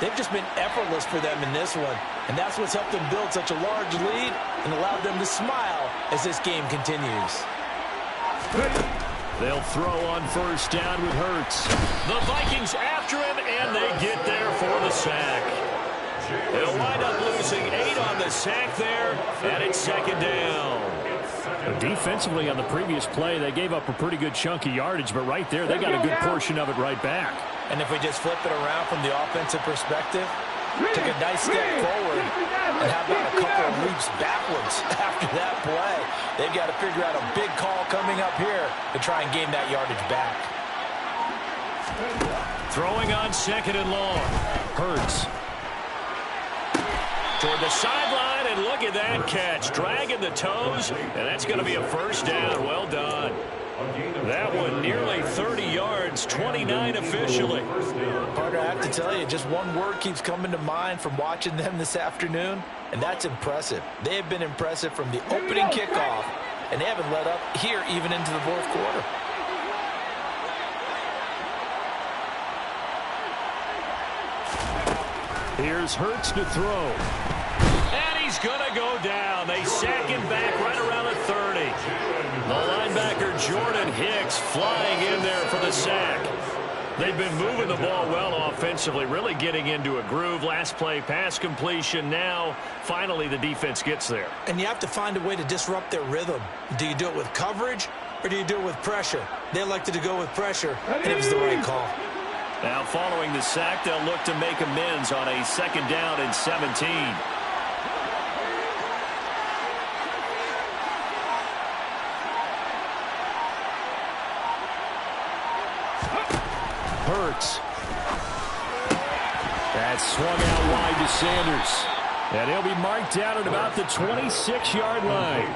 they've just been effortless for them in this one. And that's what's helped them build such a large lead and allowed them to smile as this game continues.
They'll throw on first down with Hurts. The Vikings after him, and they get there for the sack. They'll wind up losing 8 on the sack there, and it's second down. Defensively on the previous play, they gave up a pretty good chunk of yardage, but right there, they got a good portion of it right back.
And if we just flip it around from the offensive perspective, took a nice step forward, and how about a couple of leaps backwards after that play? They've got to figure out a big call coming up here to try and gain that yardage back.
Throwing on second and long. Hurts. Toward the sideline, and look at that catch. Dragging the toes, and that's going to be a first down. Well done. That one nearly 30 yards, 29 officially.
Carter, I have to tell you, just one word keeps coming to mind from watching them this afternoon, and that's impressive. They have been impressive from the opening kickoff, and they haven't let up here even into the fourth quarter.
Here's Hurts to throw. And he's going to go down. They sack him back right around the 30. The linebacker Jordan Hicks flying in there for the sack. They've been moving the ball well offensively, really getting into a groove. Last play, pass completion. Now, finally, the defense gets there.
And you have to find a way to disrupt their rhythm. Do you do it with coverage, or do you do it with pressure? They elected to go with pressure, and it was the right call.
Now, following the sack, they'll look to make amends on a second down and 17. Hurts. That's swung out wide to Sanders. And he'll be marked down at about the 26-yard line.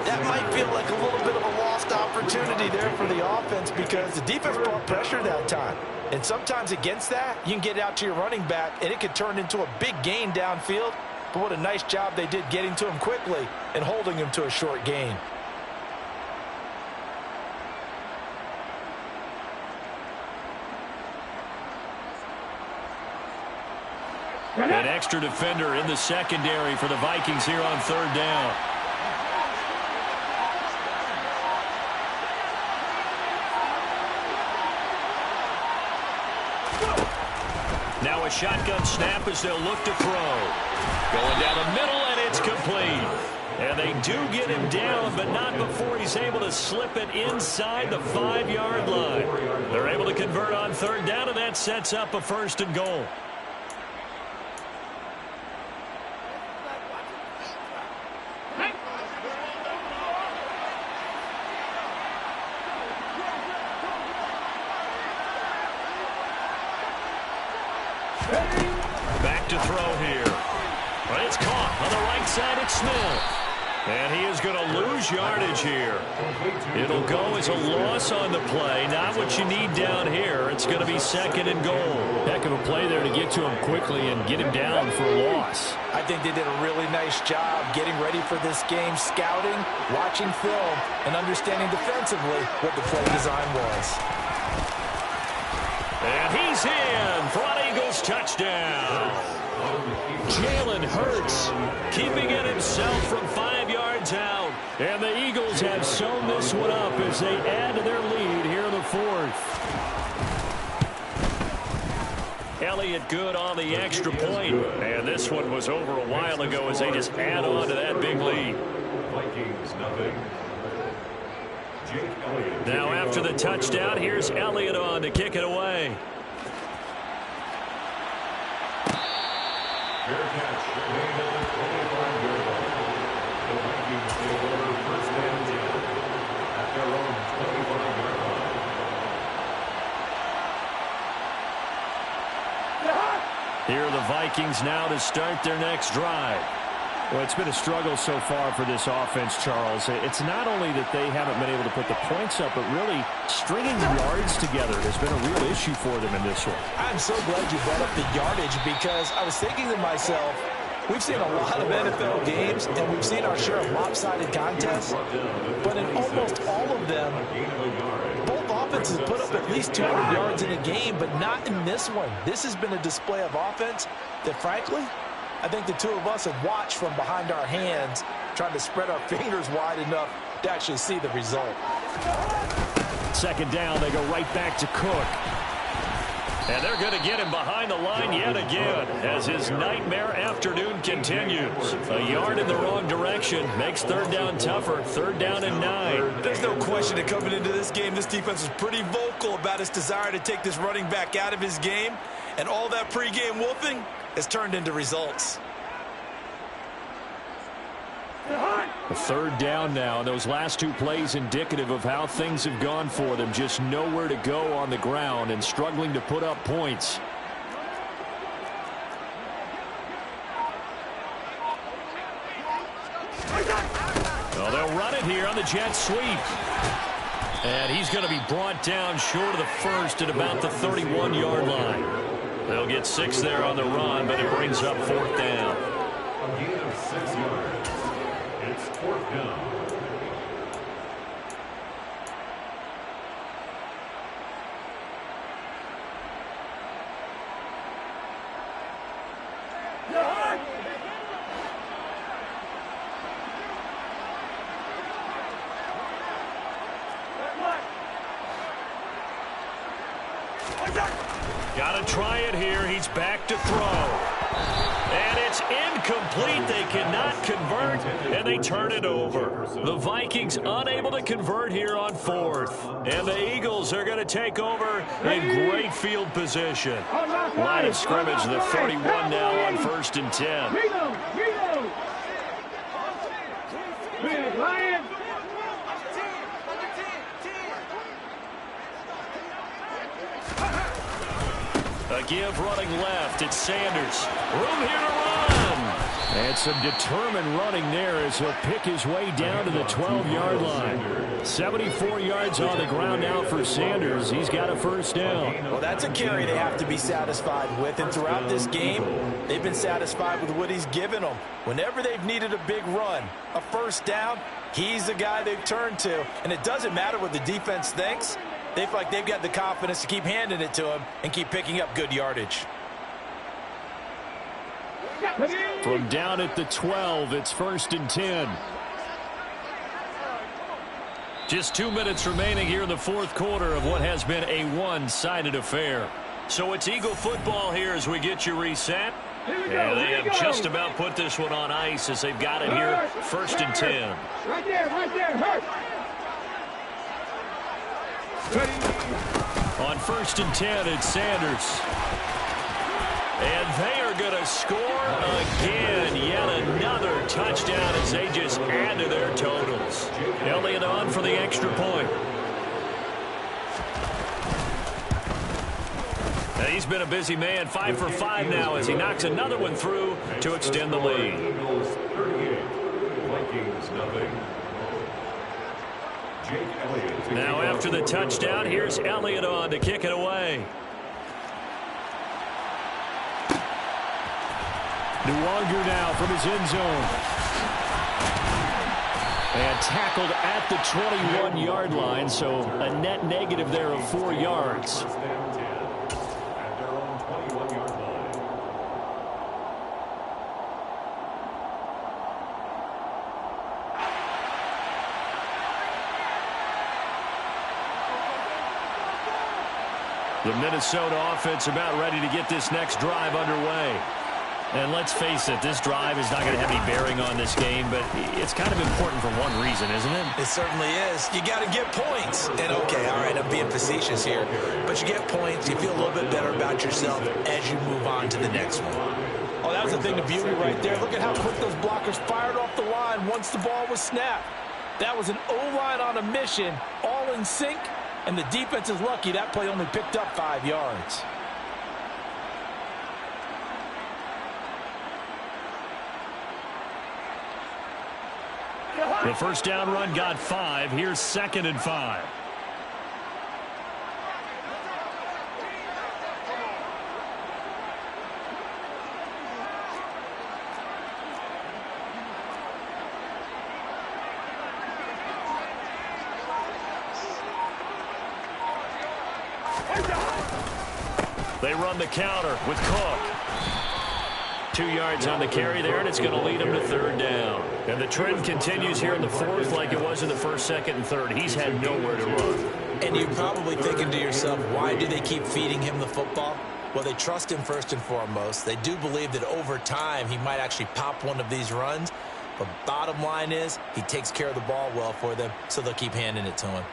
That might feel like a little bit of a lost opportunity there for the offense because the defense brought pressure that time. And sometimes against that, you can get out to your running back, and it could turn into a big gain downfield. But what a nice job they did getting to him quickly and holding him to a short gain.
An extra defender in the secondary for the Vikings here on third down. Now a shotgun snap as they'll look to throw. Going down the middle, and it's complete. And they do get him down, but not before he's able to slip it inside the 5-yard line. They're able to convert on third down, and that sets up a first and goal. Back to throw here. But it's caught on the right side. It's Smith. And he is going to lose yardage here. It'll go as a loss on the play. Not what you need down here. It's going to be second and goal. Heck of a play there to get to him quickly and get him down for a loss.
I think they did a really nice job getting ready for this game, scouting, watching film, and understanding defensively what the play design was.
And he's in for an Eagles touchdown. Jalen Hurts keeping it himself from 5 yards out. And the Eagles have sewn this one up as they add to their lead here in the fourth. Elliott good on the extra point. And this one was over a while ago as they just add on to that big lead.
Vikings nothing.
Now after the touchdown, here's Elliott on to kick it away.
Fair catch. Made at the 25-yard line. The Vikings take over first and 10 at their own 25-yard
Vikings now to start their next drive.
Well, it's been a struggle so far for this offense, Charles. It's not only that they haven't been able to put the points up, but really stringing yards together has been a real issue for them in this one.
I'm so glad you brought up the yardage, because I was thinking to myself, we've seen a lot of NFL games, and we've seen our share of lopsided contests, but in almost all of them, both offenses put up at least 200 yards in a game, but not in this one. This has been a display of offense that, frankly, I think the two of us have watched from behind our hands, trying to spread our fingers wide enough to actually see the result.
Second down, they go right back to Cook.
And they're going to get him behind the line yet again as his nightmare afternoon continues. A yard in the wrong direction makes third down tougher. Third down and 9.
There's no question that coming into this game, this defense is pretty vocal about its desire to take this running back out of his game. And all that pregame wolfing has turned into results.
A third down now, and those last two plays indicative of how things have gone for them. Just nowhere to go on the ground and struggling to put up points.
Well, they'll run it here on the jet sweep. And he's going to be brought down short of the first at about the 31-yard line. They'll get 6 there on the run, but it brings up fourth down.
A gain of 6 yards. It's fourth down.
Got to try it here. He's back to throw. And it's incomplete. They cannot convert, and they turn it over. The Vikings unable to convert here on fourth. And the Eagles are going to take over in great field position. Line of scrimmage, the 31 now on 1st and 10. A give running left. It's Sanders. Room here to run.
And some determined running there as he'll pick his way down to the 12-yard line. 74 yards on the ground now for Sanders. He's got a first down.
Well, that's a carry they have to be satisfied with. And throughout this game, they've been satisfied with what he's given them. Whenever they've needed a big run, a first down, he's the guy they've turned to. And it doesn't matter what the defense thinks. They feel like they've got the confidence to keep handing it to him and keep picking up good yardage.
From down at the 12, it's 1st and 10.
Just 2 minutes remaining here in the fourth quarter of what has been a one-sided affair. So it's Eagle football here as we get you reset. And they have just about put this one on ice as they've got it here, 1st and 10.
Right there, hurt.
On 1st and 10, it's Sanders. And they are going to score again. Yet another touchdown as they just add to their totals. Elliott on for the extra point. And he's been a busy man, 5 for 5 now as he knocks another one through to extend the lead.
Eagles 38, Vikings nothing.
Now after the touchdown, here's Elliott on to kick it away.
Nwangu now from his end zone. And tackled at the 21-yard line, so a net negative there of 4 yards.
The Minnesota offense about ready to get this next drive underway.
And let's face it, this drive is not going to have any bearing on this game, but it's kind of important for one reason, isn't it?
It certainly is. You got to get points. And, okay, all right, I'm being facetious here. But you get points, you feel a little bit better about yourself as you move on to the next one.
Oh, that was the thing of beauty right there. Look at how quick those blockers fired off the line once the ball was snapped. That was an O-line on a mission, all in sync, and the defense is lucky that play only picked up 5 yards.
The first down run got 5. Here's 2nd and 5. They run the counter with Cook. 2 yards on the carry there, and it's going to lead him to 3rd down. And the trend continues here in the 4th like it was in the 1st, 2nd, and 3rd. He's had nowhere to run.
And you're probably thinking to yourself, why do they keep feeding him the football? Well, they trust him first and foremost. They do believe that over time he might actually pop one of these runs. But bottom line is he takes care of the ball well for them, so they'll keep handing it to him.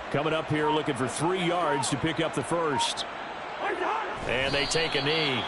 Coming up here looking for 3 yards to pick up the first. And they take a knee.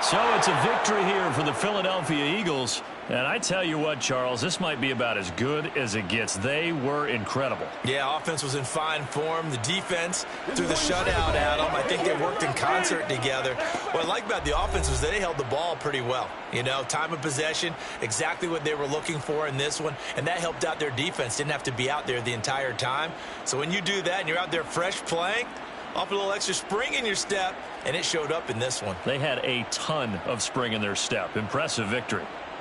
So it's a victory here for the Philadelphia Eagles. And I tell you what, Charles, this might be about as good as it gets. They were incredible.
Yeah, offense was in fine form. The defense threw the shutout at them. I think they worked in concert together. What I like about the offense was they held the ball pretty well. You know, time of possession, exactly what they were looking for in this one. And that helped out their defense. Didn't have to be out there the entire time. So when you do that and you're out there fresh playing, off a little extra spring in your step, and it showed up in this one.
They had a ton of spring in their step. Impressive victory.